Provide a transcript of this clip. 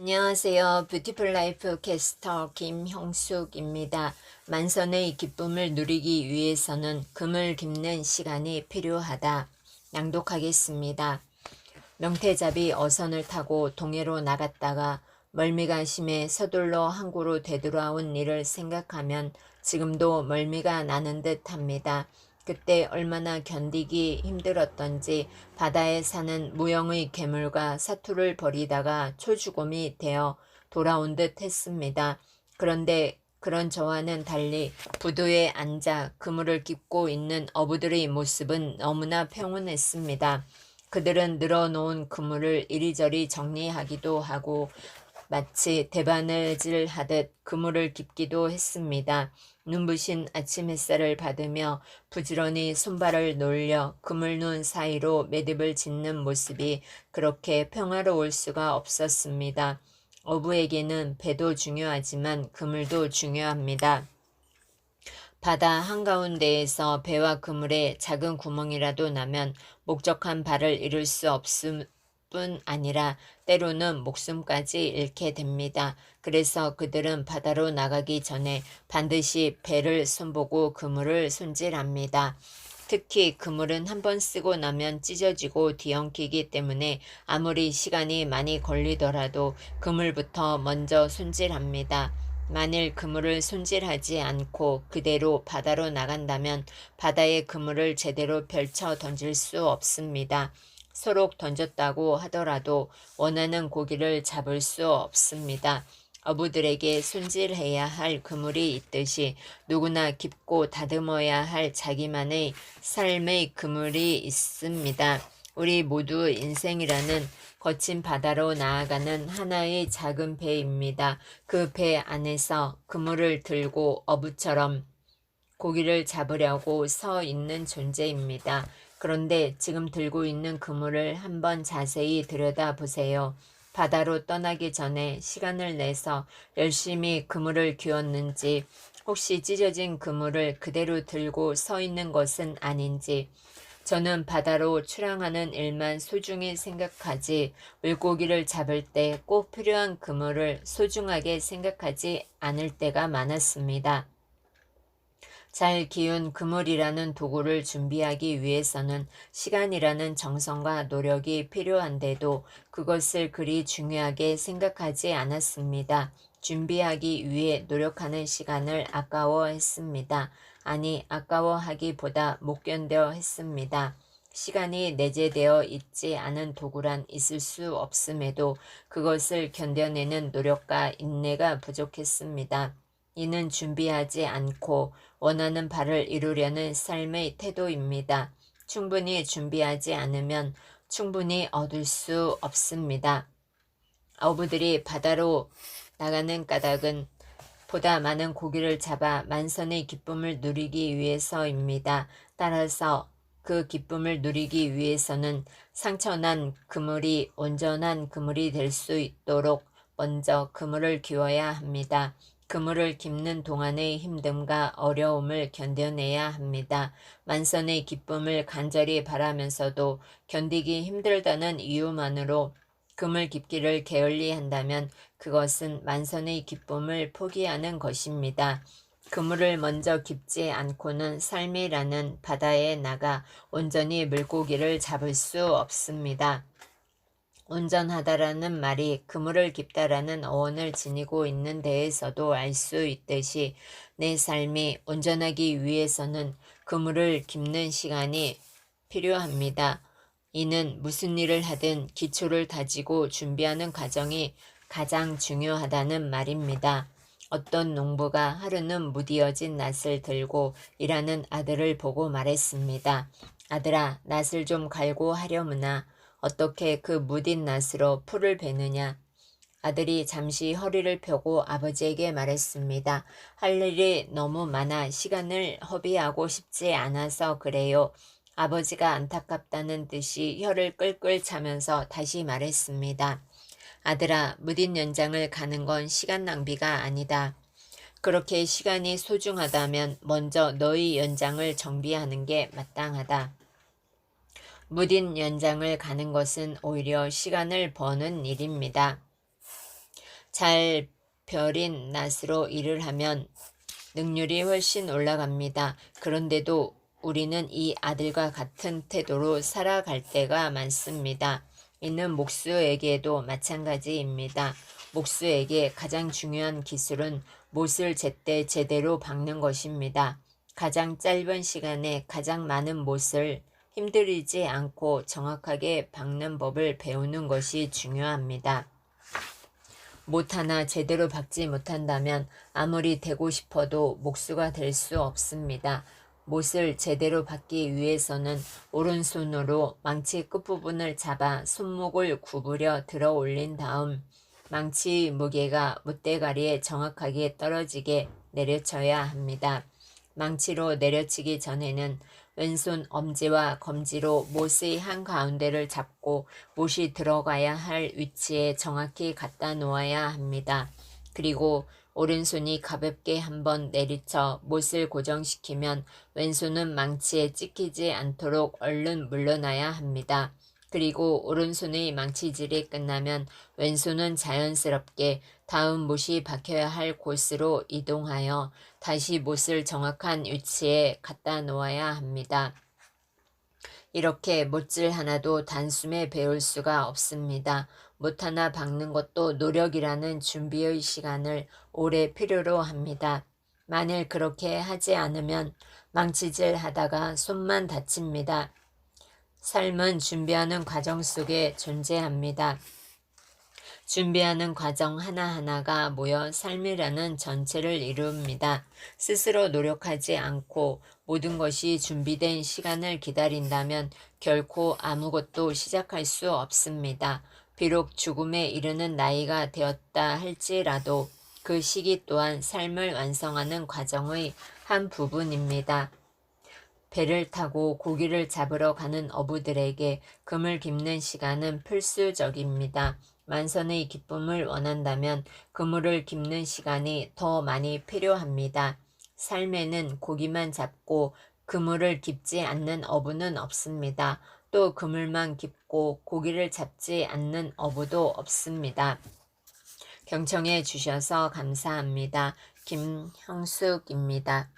안녕하세요. 뷰티풀 라이프 캐스터 김형숙입니다. 만선의 기쁨을 누리기 위해서는 금을 깁는 시간이 필요하다. 낭독하겠습니다. 명태잡이 어선을 타고 동해로 나갔다가 멀미가 심해 서둘러 항구로 되돌아온 일을 생각하면 지금도 멀미가 나는 듯 합니다. 그때 얼마나 견디기 힘들었던지 바다에 사는 무영의 괴물과 사투를 벌이다가 초죽음이 되어 돌아온 듯 했습니다. 그런데 그런 저와는 달리 부두에 앉아 그물을 깁고 있는 어부들의 모습은 너무나 평온했습니다. 그들은 늘어놓은 그물을 이리저리 정리하기도 하고 마치 대바느질 하듯 그물을 깁기도 했습니다. 눈부신 아침 햇살을 받으며 부지런히 손발을 놀려 그물눈 사이로 매듭을 짓는 모습이 그렇게 평화로울 수가 없었습니다. 어부에게는 배도 중요하지만 그물도 중요합니다. 바다 한가운데에서 배와 그물에 작은 구멍이라도 나면 목적한 바를 이룰 수 없을 뿐 아니라 때로는 목숨까지 잃게 됩니다. 그래서 그들은 바다로 나가기 전에 반드시 배를 손보고 그물을 손질합니다. 특히 그물은 한번 쓰고 나면 찢어지고 뒤엉키기 때문에 아무리 시간이 많이 걸리더라도 그물부터 먼저 손질합니다. 만일 그물을 손질하지 않고 그대로 바다로 나간다면 바다의 그물을 제대로 펼쳐 던질 수 없습니다. 서로 던졌다고 하더라도 원하는 고기를 잡을 수 없습니다. 어부들에게 손질해야 할 그물이 있듯이 누구나 깊고 다듬어야 할 자기만의 삶의 그물이 있습니다. 우리 모두 인생이라는 거친 바다로 나아가는 하나의 작은 배입니다. 그 배 안에서 그물을 들고 어부처럼 고기를 잡으려고 서 있는 존재입니다. 그런데 지금 들고 있는 그물을 한번 자세히 들여다보세요. 바다로 떠나기 전에 시간을 내서 열심히 그물을 쥐었는지, 혹시 찢어진 그물을 그대로 들고 서 있는 것은 아닌지, 저는 바다로 출항하는 일만 소중히 생각하지 물고기를 잡을 때 꼭 필요한 그물을 소중하게 생각하지 않을 때가 많았습니다. 잘 기운 그물이라는 도구를 준비하기 위해서는 시간이라는 정성과 노력이 필요한데도 그것을 그리 중요하게 생각하지 않았습니다. 준비하기 위해 노력하는 시간을 아까워했습니다. 아니, 아까워하기보다 못 견뎌 했습니다. 시간이 내재되어 있지 않은 도구란 있을 수 없음에도 그것을 견뎌내는 노력과 인내가 부족했습니다. 이는 준비하지 않고 원하는 바를 이루려는 삶의 태도입니다. 충분히 준비하지 않으면 충분히 얻을 수 없습니다. 어부들이 바다로 나가는 까닭은 보다 많은 고기를 잡아 만선의 기쁨을 누리기 위해서입니다. 따라서 그 기쁨을 누리기 위해서는 상처난 그물이 온전한 그물이 될 수 있도록 먼저 그물을 쥐어야 합니다. 그물을 깁는 동안의 힘듦과 어려움을 견뎌내야 합니다. 만선의 기쁨을 간절히 바라면서도 견디기 힘들다는 이유만으로 그물 깁기를 게을리한다면 그것은 만선의 기쁨을 포기하는 것입니다. 그물을 먼저 깁지 않고는 삶이라는 바다에 나가 온전히 물고기를 잡을 수 없습니다. 온전하다라는 말이 그물을 깁다라는 어원을 지니고 있는 데에서도 알 수 있듯이 내 삶이 온전하기 위해서는 그물을 깁는 시간이 필요합니다. 이는 무슨 일을 하든 기초를 다지고 준비하는 과정이 가장 중요하다는 말입니다. 어떤 농부가 하루는 무디어진 낫을 들고 일하는 아들을 보고 말했습니다. 아들아, 낫을 좀 갈고 하려무나 어떻게 그 무딘 낫으로 풀을 베느냐. 아들이 잠시 허리를 펴고 아버지에게 말했습니다. 할 일이 너무 많아 시간을 허비하고 싶지 않아서 그래요. 아버지가 안타깝다는 듯이 혀를 끌끌 차면서 다시 말했습니다. 아들아, 무딘 연장을 가는 건 시간 낭비가 아니다. 그렇게 시간이 소중하다면 먼저 너의 연장을 정비하는 게 마땅하다. 무딘 연장을 가는 것은 오히려 시간을 버는 일입니다. 잘 벼린 낫으로 일을 하면 능률이 훨씬 올라갑니다. 그런데도 우리는 이 아들과 같은 태도로 살아갈 때가 많습니다. 이는 목수에게도 마찬가지입니다. 목수에게 가장 중요한 기술은 못을 제때 제대로 박는 것입니다. 가장 짧은 시간에 가장 많은 못을 힘들이지 않고 정확하게 박는 법을 배우는 것이 중요합니다. 못 하나 제대로 박지 못한다면 아무리 되고 싶어도 목수가 될 수 없습니다. 못을 제대로 박기 위해서는 오른손으로 망치 끝부분을 잡아 손목을 구부려 들어 올린 다음 망치 무게가 못대가리에 정확하게 떨어지게 내려쳐야 합니다. 망치로 내려치기 전에는 왼손 엄지와 검지로 못의 한가운데를 잡고 못이 들어가야 할 위치에 정확히 갖다 놓아야 합니다. 그리고 오른손이 가볍게 한번 내리쳐 못을 고정시키면 왼손은 망치에 찍히지 않도록 얼른 물러나야 합니다. 그리고 오른손의 망치질이 끝나면 왼손은 자연스럽게 다음 못이 박혀야 할 곳으로 이동하여 다시 못을 정확한 위치에 갖다 놓아야 합니다. 이렇게 못질 하나도 단숨에 배울 수가 없습니다. 못 하나 박는 것도 노력이라는 준비의 시간을 오래 필요로 합니다. 만일 그렇게 하지 않으면 망치질 하다가 손만 다칩니다. 삶은 준비하는 과정 속에 존재합니다. 준비하는 과정 하나하나가 모여 삶이라는 전체를 이룹니다. 스스로 노력하지 않고 모든 것이 준비된 시간을 기다린다면 결코 아무것도 시작할 수 없습니다. 비록 죽음에 이르는 나이가 되었다 할지라도 그 시기 또한 삶을 완성하는 과정의 한 부분입니다. 배를 타고 고기를 잡으러 가는 어부들에게 금을 깁는 시간은 필수적입니다. 만선의 기쁨을 원한다면 그물을 깁는 시간이 더 많이 필요합니다. 삶에는 고기만 잡고 그물을 깁지 않는 어부는 없습니다. 또 그물만 깁고 고기를 잡지 않는 어부도 없습니다. 경청해 주셔서 감사합니다. 김형숙입니다.